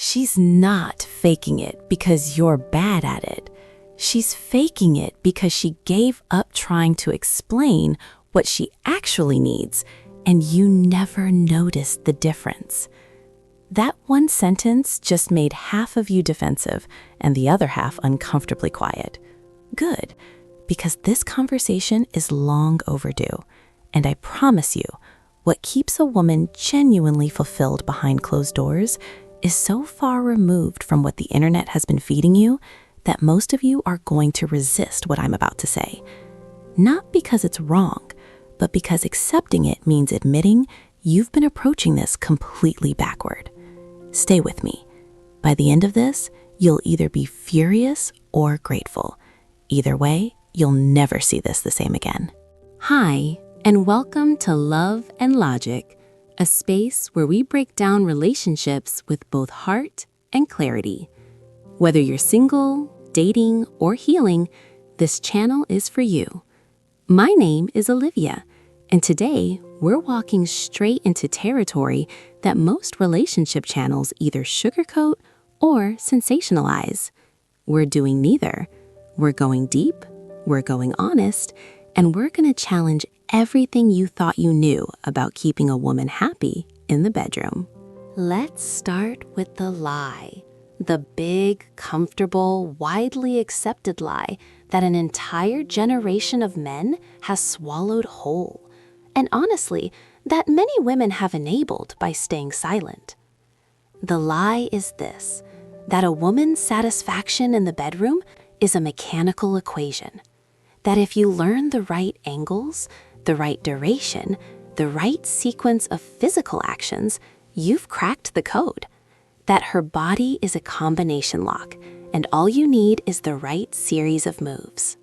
She's not faking it because you're bad at it. She's faking it because she gave up trying to explain what she actually needs, and you never noticed the difference. That one sentence just made half of you defensive and the other half uncomfortably quiet. Good, because this conversation is long overdue, and I promise you, what keeps a woman genuinely fulfilled behind closed doors is so far removed from what the internet has been feeding you that most of you are going to resist what I'm about to say. Not because it's wrong, but because accepting it means admitting you've been approaching this completely backward. Stay with me. By the end of this, you'll either be furious or grateful. Either way, you'll never see this the same again. Hi, and welcome to Love and Logic, a space where we break down relationships with both heart and clarity. Whether you're single, dating, or healing, this channel is for you. My name is Olivia, and today we're walking straight into territory that most relationship channels either sugarcoat or sensationalize. We're doing neither. We're going deep, we're going honest, and we're going to challenge everything you thought you knew about keeping a woman happy in the bedroom. Let's start with the lie. The big, comfortable, widely accepted lie that an entire generation of men has swallowed whole. And honestly, that many women have enabled by staying silent. The lie is this, that a woman's satisfaction in the bedroom is a mechanical equation. That if you learn the right angles, the right duration, the right sequence of physical actions, you've cracked the code. That her body is a combination lock, and all you need is the right series of moves.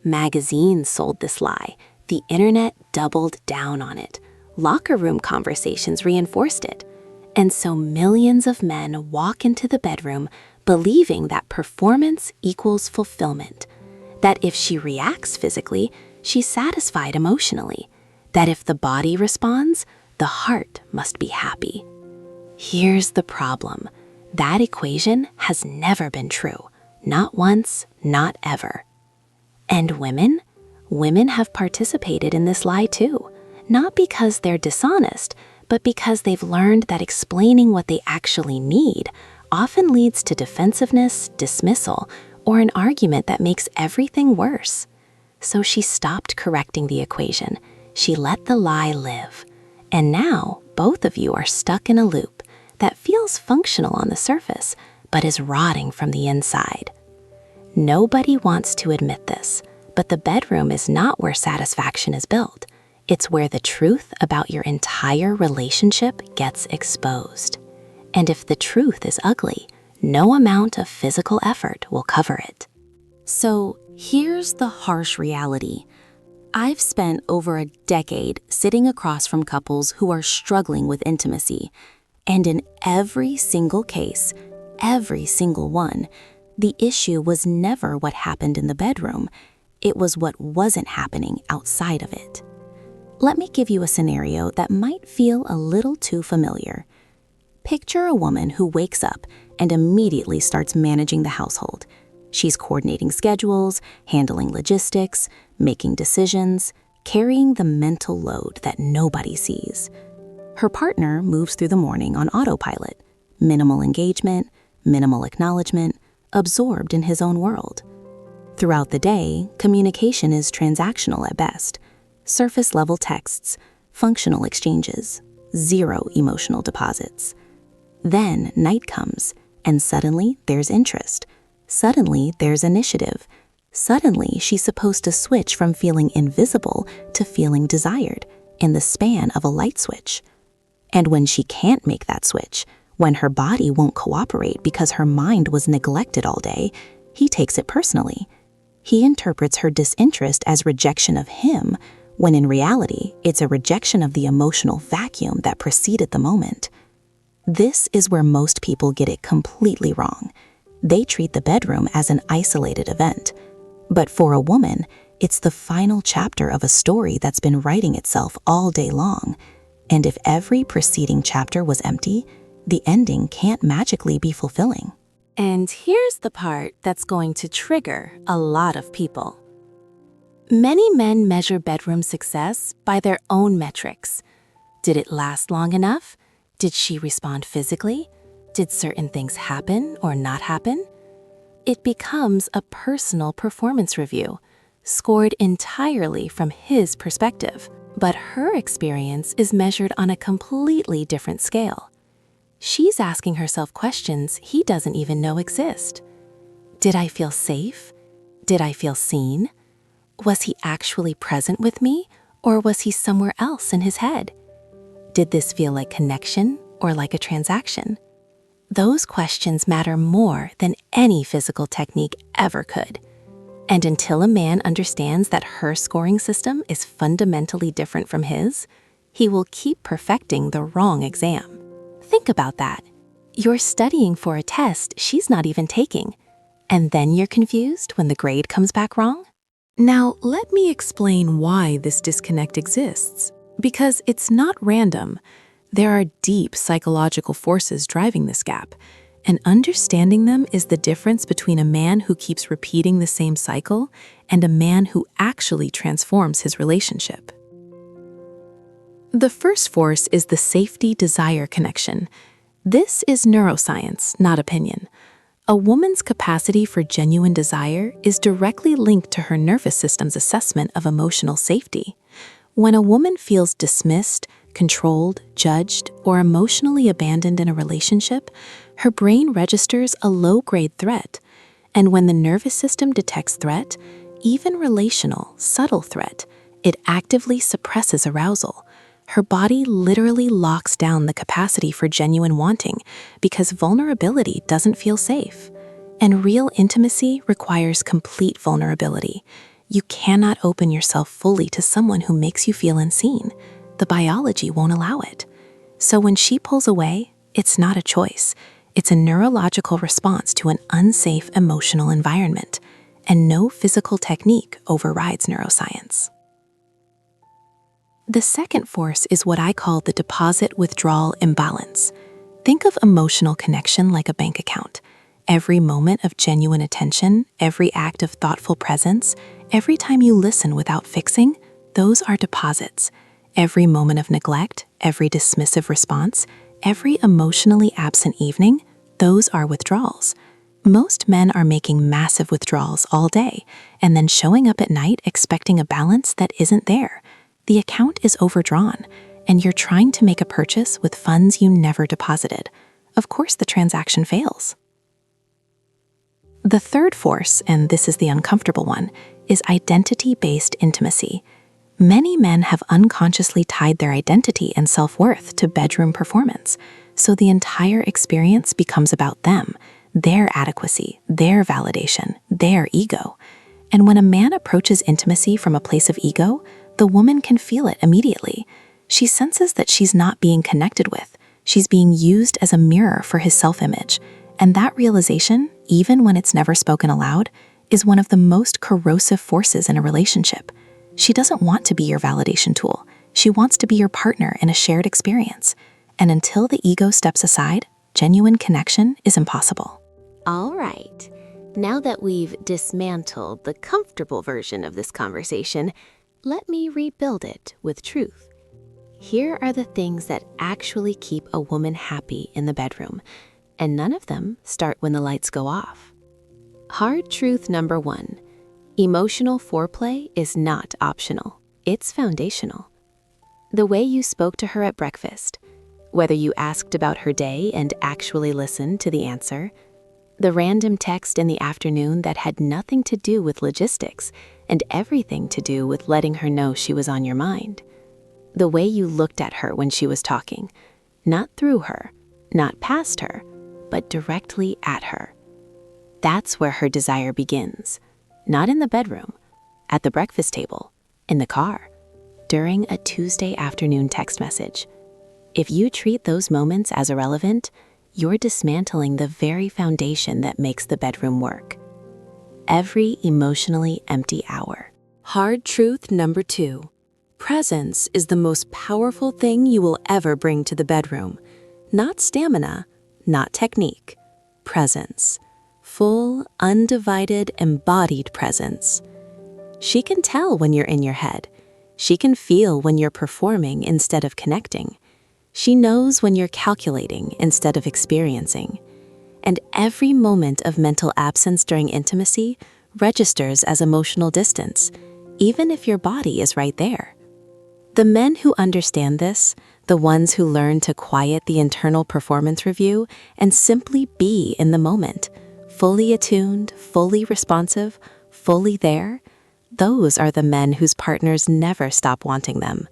Magazines sold this lie. The internet doubled down on it. Locker room conversations reinforced it. And so millions of men walk into the bedroom believing that performance equals fulfillment. That if she reacts physically, she's satisfied emotionally. That if the body responds, the heart must be happy. Here's the problem. That equation has never been true. Not once, not ever. And women? Women have participated in this lie too. Not because they're dishonest, but because they've learned that explaining what they actually need often leads to defensiveness, dismissal, or an argument that makes everything worse. So she stopped correcting the equation. She let the lie live. And now, both of you are stuck in a loop that feels functional on the surface, but is rotting from the inside. Nobody wants to admit this, but the bedroom is not where satisfaction is built. It's where the truth about your entire relationship gets exposed. And if the truth is ugly, no amount of physical effort will cover it. So here's the harsh reality. I've spent over a decade sitting across from couples who are struggling with intimacy, and in every single case, every single one, the issue was never what happened in the bedroom. It was what wasn't happening outside of it. Let me give you a scenario that might feel a little too familiar. Picture a woman who wakes up and immediately starts managing the household. She's coordinating schedules, handling logistics, making decisions, carrying the mental load that nobody sees. Her partner moves through the morning on autopilot, minimal engagement, minimal acknowledgement, absorbed in his own world. Throughout the day, communication is transactional at best. Surface-level texts, functional exchanges, zero emotional deposits. Then night comes, and suddenly there's interest. Suddenly there's initiative. Suddenly she's supposed to switch from feeling invisible to feeling desired in the span of a light switch. And when she can't make that switch, when her body won't cooperate because her mind was neglected all day, he takes it personally. He interprets her disinterest as rejection of him, when in reality, it's a rejection of the emotional vacuum that preceded the moment. This is where most people get it completely wrong. They treat the bedroom as an isolated event. But for a woman, it's the final chapter of a story that's been writing itself all day long. And if every preceding chapter was empty, The ending can't magically be fulfilling. And here's the part that's going to trigger a lot of people. Many men measure bedroom success by their own metrics. Did it last long enough? Did she respond physically? Did certain things happen or not happen? It becomes a personal performance review, scored entirely from his perspective. But her experience is measured on a completely different scale. She's asking herself questions he doesn't even know exist. Did I feel safe? Did I feel seen? Was he actually present with me, or was he somewhere else in his head? Did this feel like connection or like a transaction? Those questions matter more than any physical technique ever could. And until a man understands that her scoring system is fundamentally different from his, he will keep perfecting the wrong exam. Think about that. You're studying for a test she's not even taking, and then you're confused when the grade comes back wrong? Now, let me explain why this disconnect exists. Because it's not random. There are deep psychological forces driving this gap, and understanding them is the difference between a man who keeps repeating the same cycle and a man who actually transforms his relationship. The first force is the safety-desire connection. This is neuroscience, not opinion. A woman's capacity for genuine desire is directly linked to her nervous system's assessment of emotional safety. When a woman feels dismissed, controlled, judged, or emotionally abandoned in a relationship, her brain registers a low-grade threat. And when the nervous system detects threat, even relational, subtle threat, it actively suppresses arousal. Her body literally locks down the capacity for genuine wanting because vulnerability doesn't feel safe. And real intimacy requires complete vulnerability. You cannot open yourself fully to someone who makes you feel unseen. The biology won't allow it. So when she pulls away, it's not a choice. It's a neurological response to an unsafe emotional environment. And no physical technique overrides neuroscience. The second force is what I call the deposit-withdrawal imbalance. Think of emotional connection like a bank account. Every moment of genuine attention, every act of thoughtful presence, every time you listen without fixing, those are deposits. Every moment of neglect, every dismissive response, every emotionally absent evening, those are withdrawals. Most men are making massive withdrawals all day and then showing up at night expecting a balance that isn't there. The account is overdrawn, and you're trying to make a purchase with funds you never deposited. Of course, the transaction fails. The third force, and this is the uncomfortable one, is identity-based intimacy. Many men have unconsciously tied their identity and self-worth to bedroom performance, so the entire experience becomes about them, their adequacy, their validation, their ego. And when a man approaches intimacy from a place of ego, the woman can feel it immediately. She senses that she's not being connected with. She's being used as a mirror for his self-image. And that realization, even when it's never spoken aloud, is one of the most corrosive forces in a relationship. She doesn't want to be your validation tool. She wants to be your partner in a shared experience. And until the ego steps aside, genuine connection is impossible. All right. Now that we've dismantled the comfortable version of this conversation, let me rebuild it with truth. Here are the things that actually keep a woman happy in the bedroom, and none of them start when the lights go off. Hard truth number 1. Emotional foreplay is not optional. It's foundational. The way you spoke to her at breakfast, whether you asked about her day and actually listened to the answer, the random text in the afternoon that had nothing to do with logistics and everything to do with letting her know she was on your mind. The way you looked at her when she was talking, not through her, not past her, but directly at her. That's where her desire begins. Not in the bedroom, at the breakfast table, in the car, during a Tuesday afternoon text message. If you treat those moments as irrelevant, you're dismantling the very foundation that makes the bedroom work. Every emotionally empty hour. Hard truth number 2. Presence is the most powerful thing you will ever bring to the bedroom. Not stamina, not technique. Presence. Full, undivided, embodied presence. She can tell when you're in your head. She can feel when you're performing instead of connecting. She knows when you're calculating instead of experiencing. And every moment of mental absence during intimacy registers as emotional distance, even if your body is right there. The men who understand this, the ones who learn to quiet the internal performance review and simply be in the moment, fully attuned, fully responsive, fully there, those are the men whose partners never stop wanting them,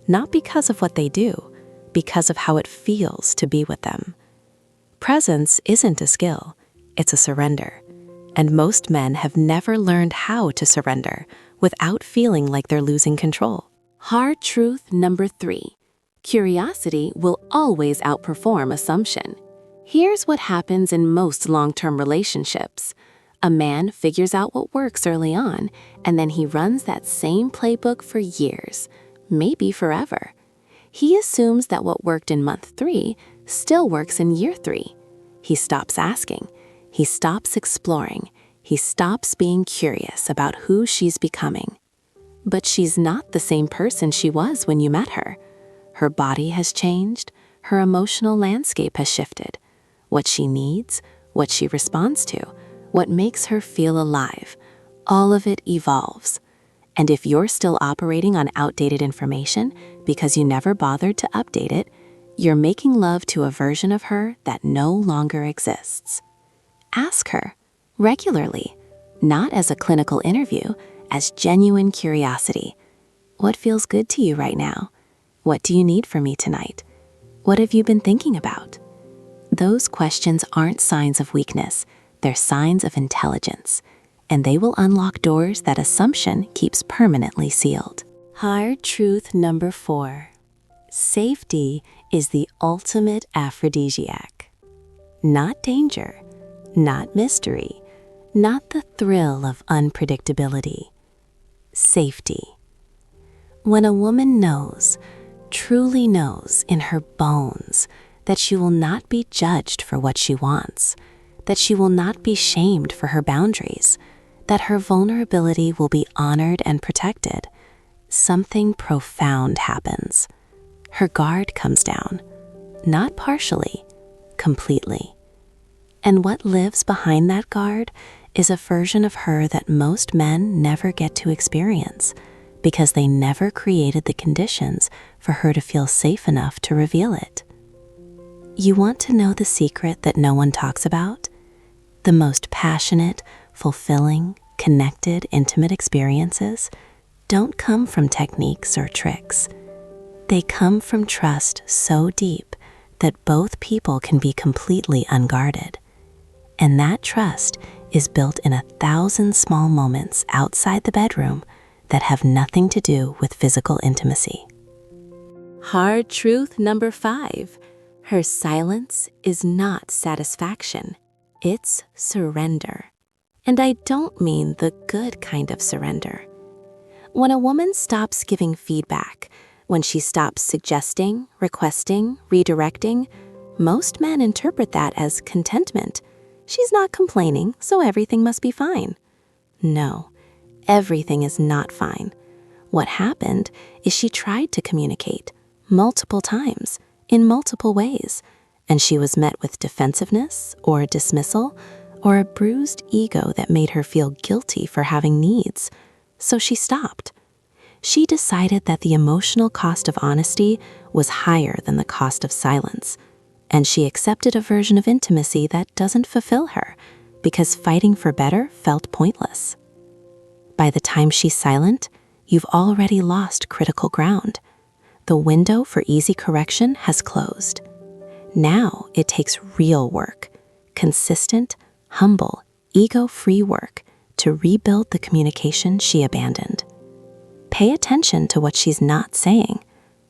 not because of what they do, because of how it feels to be with them. Presence isn't a skill, it's a surrender. And most men have never learned how to surrender without feeling like they're losing control. Hard truth number 3. Curiosity will always outperform assumption. Here's what happens in most long-term relationships. A man figures out what works early on, and then he runs that same playbook for years, maybe forever. He assumes that what worked in month 3 still works in year 3. He stops asking. He stops exploring. He stops being curious about who she's becoming. But she's not the same person she was when you met her. Her body has changed. Her emotional landscape has shifted. What she needs, what she responds to, what makes her feel alive, all of it evolves. And if you're still operating on outdated information because you never bothered to update it, you're making love to a version of her that no longer exists. Ask her, regularly, not as a clinical interview, as genuine curiosity. What feels good to you right now? What do you need from me tonight? What have you been thinking about? Those questions aren't signs of weakness, they're signs of intelligence, and they will unlock doors that assumption keeps permanently sealed. Hard truth number 4. Safety is the ultimate aphrodisiac. Not danger, not mystery, not the thrill of unpredictability. Safety. When a woman knows, truly knows in her bones, that she will not be judged for what she wants, that she will not be shamed for her boundaries, that her vulnerability will be honored and protected, something profound happens. Her guard comes down, not partially, completely. And what lives behind that guard is a version of her that most men never get to experience because they never created the conditions for her to feel safe enough to reveal it. You want to know the secret that no one talks about? The most passionate, fulfilling, connected, intimate experiences don't come from techniques or tricks. They come from trust so deep that both people can be completely unguarded. And that trust is built in 1,000 small moments outside the bedroom that have nothing to do with physical intimacy. Hard truth number 5. Her silence is not satisfaction. It's surrender. And I don't mean the good kind of surrender. When a woman stops giving feedback, when she stops suggesting, requesting, redirecting, most men interpret that as contentment. She's not complaining, so everything must be fine. No, everything is not fine. What happened is she tried to communicate multiple times, in multiple ways, and she was met with defensiveness or dismissal or a bruised ego that made her feel guilty for having needs. So she stopped. She decided that the emotional cost of honesty was higher than the cost of silence, and she accepted a version of intimacy that doesn't fulfill her because fighting for better felt pointless. By the time she's silent, you've already lost critical ground. The window for easy correction has closed. Now it takes real work, consistent, humble, ego-free work to rebuild the communication she abandoned. Pay attention to what she's not saying.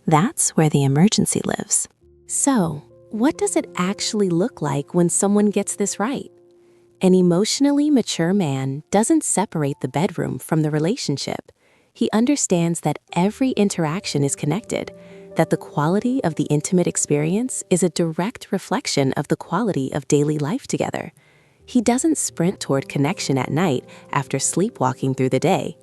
That's where the emergency lives. So, what does it actually look like when someone gets this right? An emotionally mature man doesn't separate the bedroom from the relationship. He understands that every interaction is connected, that the quality of the intimate experience is a direct reflection of the quality of daily life together. He doesn't sprint toward connection at night after sleepwalking through the day.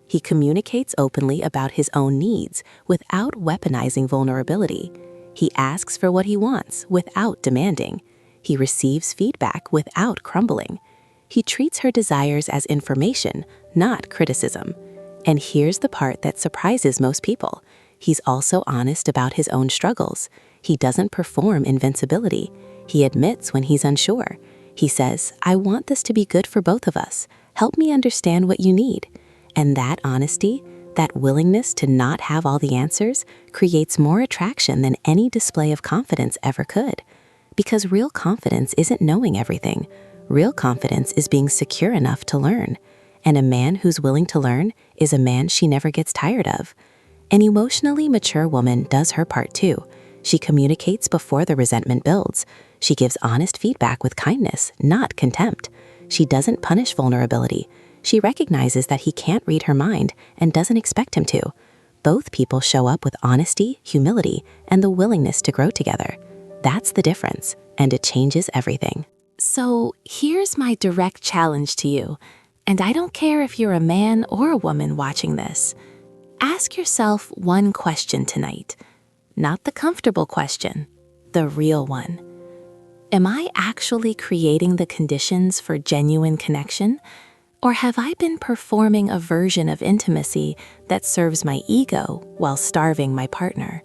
He communicates openly about his own needs without weaponizing vulnerability. He asks for what he wants without demanding. He receives feedback without crumbling. He treats her desires as information, not criticism. And here's the part that surprises most people. He's also honest about his own struggles. He doesn't perform invincibility. He admits when he's unsure. He says, "I want this to be good for both of us. Help me understand what you need." And that honesty, that willingness to not have all the answers, creates more attraction than any display of confidence ever could. Because real confidence isn't knowing everything. Real confidence is being secure enough to learn. And a man who's willing to learn is a man she never gets tired of. An emotionally mature woman does her part too. She communicates before the resentment builds. She gives honest feedback with kindness, not contempt. She doesn't punish vulnerability. She recognizes that he can't read her mind and doesn't expect him to. Both people show up with honesty, humility, and the willingness to grow together. That's the difference, and it changes everything. So here's my direct challenge to you, and I don't care if you're a man or a woman watching this. Ask yourself one question tonight. Not the comfortable question, the real one. Am I actually creating the conditions for genuine connection? Or have I been performing a version of intimacy that serves my ego while starving my partner?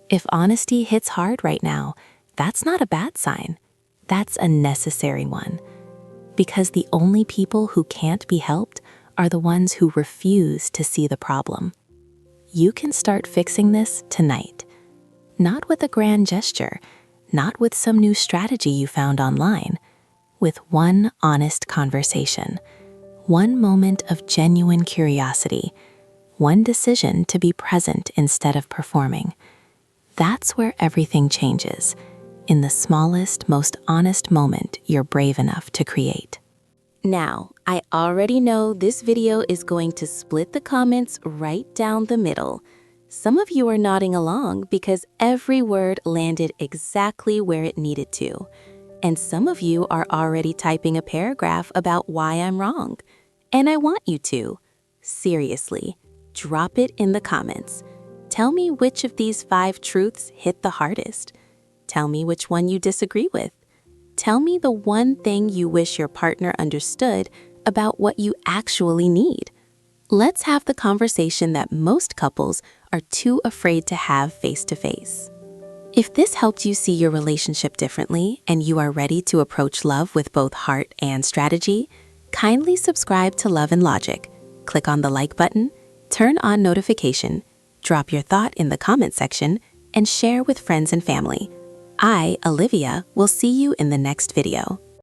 If honesty hits hard right now, that's not a bad sign. That's a necessary one. Because the only people who can't be helped are the ones who refuse to see the problem. You can start fixing this tonight. Not with a grand gesture, not with some new strategy you found online, with one honest conversation. One moment of genuine curiosity, one decision to be present instead of performing. That's where everything changes, in the smallest, most honest moment you're brave enough to create. Now, I already know this video is going to split the comments right down the middle. Some of you are nodding along because every word landed exactly where it needed to. And some of you are already typing a paragraph about why I'm wrong. And I want you to. Seriously, drop it in the comments. Tell me which of these 5 truths hit the hardest. Tell me which one you disagree with. Tell me the one thing you wish your partner understood about what you actually need. Let's have the conversation that most couples are too afraid to have face-to-face. If this helped you see your relationship differently and you are ready to approach love with both heart and strategy, kindly subscribe to Love and Logic. Click on the like button, turn on notification, drop your thought in the comment section, and share with friends and family. I, Olivia, will see you in the next video.